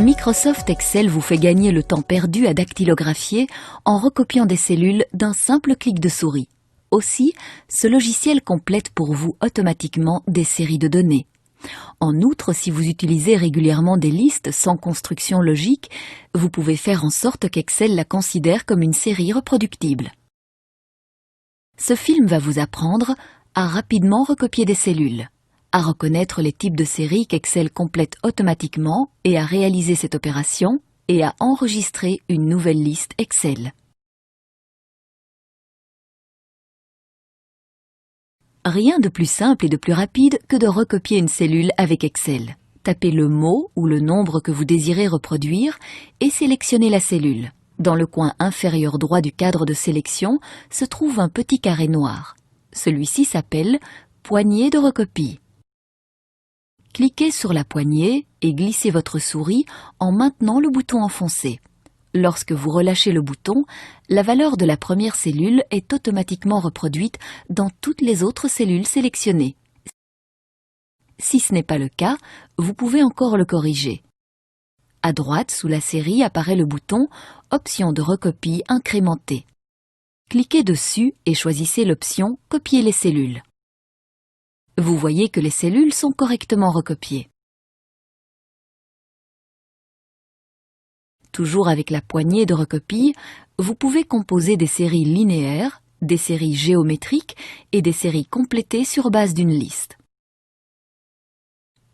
Microsoft Excel vous fait gagner le temps perdu à dactylographier en recopiant des cellules d'un simple clic de souris. Aussi, ce logiciel complète pour vous automatiquement des séries de données. En outre, si vous utilisez régulièrement des listes sans construction logique, vous pouvez faire en sorte qu'Excel la considère comme une série reproductible. Ce film va vous apprendre à rapidement recopier des cellules, à reconnaître les types de séries qu'Excel complète automatiquement et à réaliser cette opération, et à enregistrer une nouvelle liste Excel. Rien de plus simple et de plus rapide que de recopier une cellule avec Excel. Tapez le mot ou le nombre que vous désirez reproduire et sélectionnez la cellule. Dans le coin inférieur droit du cadre de sélection se trouve un petit carré noir. Celui-ci s'appelle « Poignée de recopie ». Cliquez sur la poignée et glissez votre souris en maintenant le bouton enfoncé. Lorsque vous relâchez le bouton, la valeur de la première cellule est automatiquement reproduite dans toutes les autres cellules sélectionnées. Si ce n'est pas le cas, vous pouvez encore le corriger. À droite, sous la série, apparaît le bouton « Option de recopie incrémentée ». Cliquez dessus et choisissez l'option « Copier les cellules ». Vous voyez que les cellules sont correctement recopiées. Toujours avec la poignée de recopie, vous pouvez composer des séries linéaires, des séries géométriques et des séries complétées sur base d'une liste.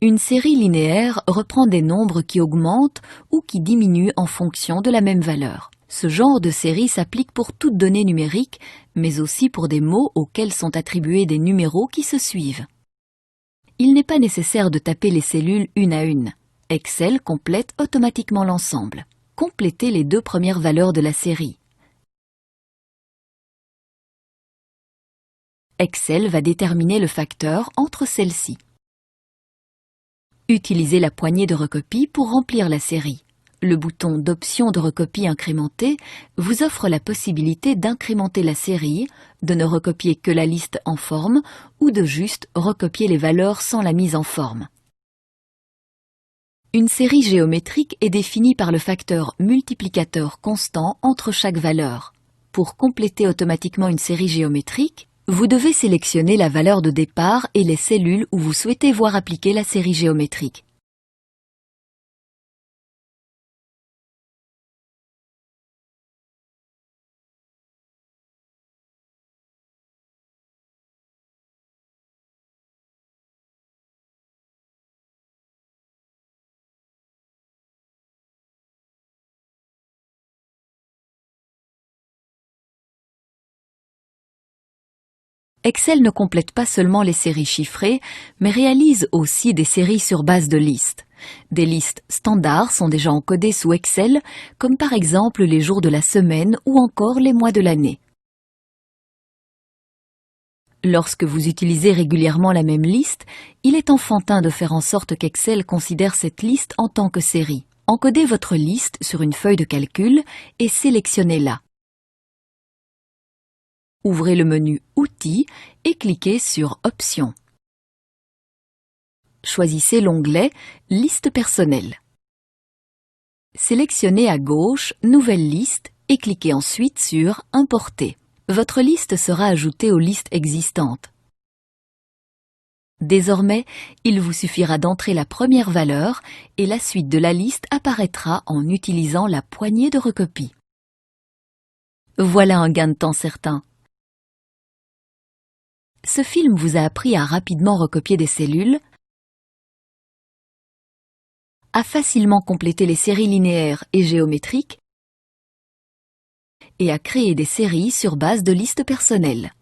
Une série linéaire reprend des nombres qui augmentent ou qui diminuent en fonction de la même valeur. Ce genre de série s'applique pour toute donnée numérique, mais aussi pour des mots auxquels sont attribués des numéros qui se suivent. Il n'est pas nécessaire de taper les cellules une à une. Excel complète automatiquement l'ensemble. Complétez les deux premières valeurs de la série. Excel va déterminer le facteur entre celles-ci. Utilisez la poignée de recopie pour remplir la série. Le bouton d'option de recopie incrémentée vous offre la possibilité d'incrémenter la série, de ne recopier que la liste en forme ou de juste recopier les valeurs sans la mise en forme. Une série géométrique est définie par le facteur multiplicateur constant entre chaque valeur. Pour compléter automatiquement une série géométrique, vous devez sélectionner la valeur de départ et les cellules où vous souhaitez voir appliquer la série géométrique. Excel ne complète pas seulement les séries chiffrées, mais réalise aussi des séries sur base de listes. Des listes standards sont déjà encodées sous Excel, comme par exemple les jours de la semaine ou encore les mois de l'année. Lorsque vous utilisez régulièrement la même liste, il est enfantin de faire en sorte qu'Excel considère cette liste en tant que série. Encodez votre liste sur une feuille de calcul et sélectionnez-la. Ouvrez le menu Outils et cliquez sur Options. Choisissez l'onglet Liste personnelle. Sélectionnez à gauche Nouvelle liste et cliquez ensuite sur Importer. Votre liste sera ajoutée aux listes existantes. Désormais, il vous suffira d'entrer la première valeur et la suite de la liste apparaîtra en utilisant la poignée de recopie. Voilà un gain de temps certain. Ce film vous a appris à rapidement recopier des cellules, à facilement compléter les séries linéaires et géométriques et à créer des séries sur base de listes personnelles.